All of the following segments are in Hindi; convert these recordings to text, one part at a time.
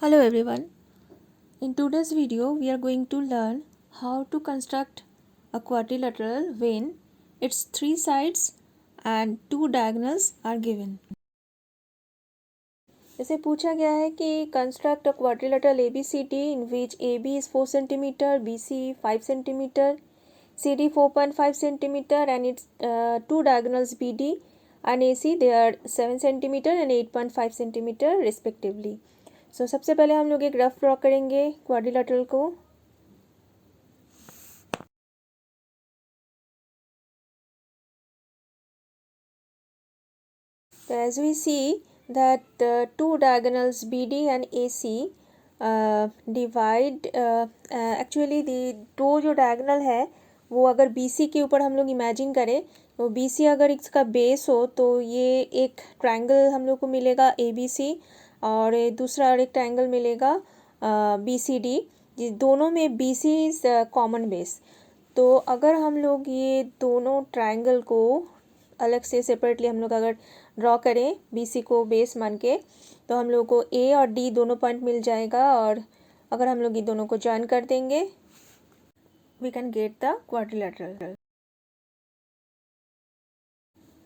Hello everyone. In today's video we are going to learn how to construct a quadrilateral when its three sides and two diagonals are given. जैसे पूछा गया है कि construct a quadrilateral ABCD in which AB is 4 cm, BC 5 cm, CD 4.5 cm and its two diagonals BD and AC they are 7 cm and 8.5 cm respectively. सबसे पहले हम लोग एक रफ ड्रॉ करेंगे क्वाड्रिलेटरल को. तो as we see that two diagonals BD and AC divide actually दो जो डायगोनल है वो अगर BC के ऊपर हम लोग इमेजिन करें तो BC अगर इसका बेस हो तो ये एक ट्रायंगल हम लोग को मिलेगा ABC और दूसरा एक ट्रायंगल मिलेगा BCD. दोनों में BC इज़ कॉमन बेस. तो अगर हम लोग ये दोनों ट्रायंगल को अलग से सेपरेटली हम लोग अगर ड्रॉ करें BC को बेस मान के तो हम लोग को A और D दोनों पॉइंट मिल जाएगा और अगर हम लोग ये दोनों को जॉइन कर देंगे we can get the quadrilateral.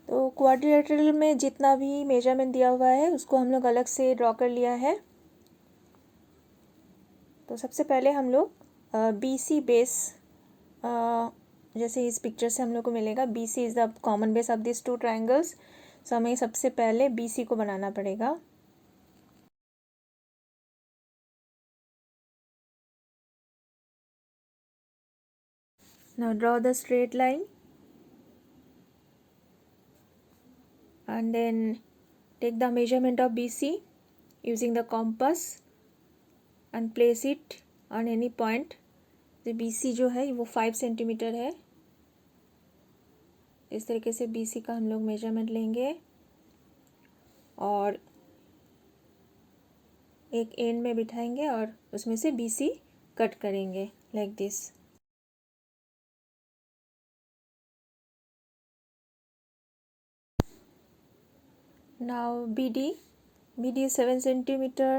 तो क्वाड्रिलेटरल में जितना भी मेजरमेंट दिया हुआ है उसको हम लोग अलग से ड्रॉ कर लिया है. तो सबसे पहले हम लोग BC बेस जैसे इस पिक्चर से हम लोग को मिलेगा BC is the common base of this two triangles. So हमें सबसे पहले BC को बनाना पड़ेगा. Now draw the straight line and then take the measurement of BC using the compass and place it on any point. तो BC जो है वो 5 सेंटीमीटर है. इस तरीके से BC का हम लोग मेजरमेंट लेंगे और एक एंड में बिठाएंगे और उसमें से BC कट करेंगे like this. Now BD is 7 centimeter.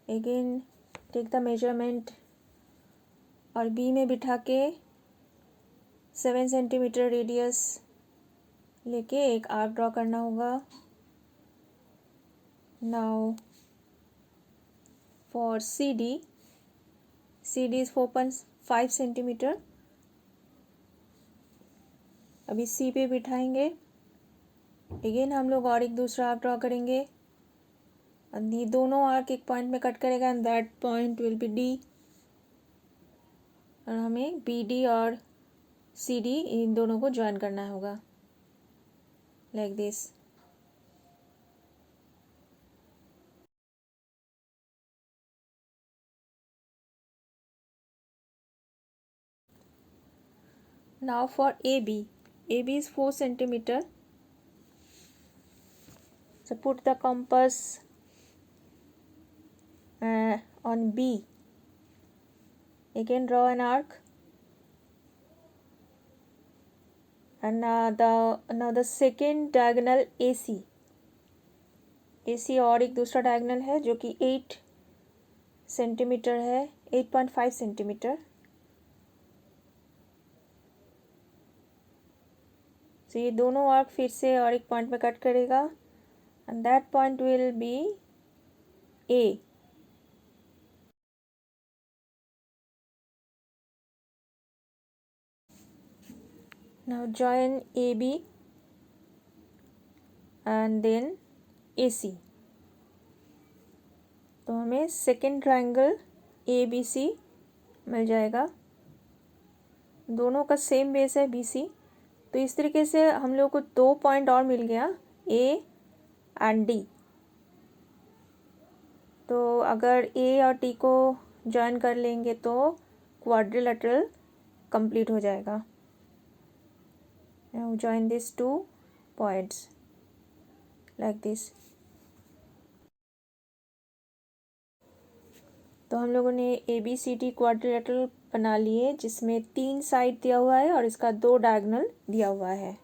Again take the measurement और B में बिठा के 7 सेंटीमीटर रेडियस लेके एक आर्क ड्रॉ करना होगा. Now for CD is 4.5 centimetre. अभी C पे बिठाएंगे. अगेन हम लोग और एक दूसरा आर्क ड्रॉ करेंगे. ये दोनों आर्क एक पॉइंट में कट करेगा and that point will be D. और हमें BD और CD इन दोनों को ज्वाइन करना होगा like this. Now for AB is 4 centimeter. So put the compass on B. Again draw an arc and now the second diagonal AC और एक दूसरा डायगोनल है जो कि 8 सेंटीमीटर है, 8.5 सेंटीमीटर. तो ये दोनों आर्क फिर से और एक पॉइंट में कट करेगा and that point will be A. Now join AB and then AC. तो हमें सेकेंड ट्रायंगल ABC मिल जाएगा. दोनों का सेम बेस है BC. तो इस तरीके से हम लोग को दो पॉइंट और मिल गया A एंड D. तो अगर A और D को जॉइन कर लेंगे तो क्वाड्रिलेटरल कंप्लीट हो जाएगा. Now join these two points like this. तो हम लोगों ने ABCD क्वाड्रिलेटरल बना लिए जिसमें 3 साइड दिया हुआ है और इसका 2 डायगोनल दिया हुआ है.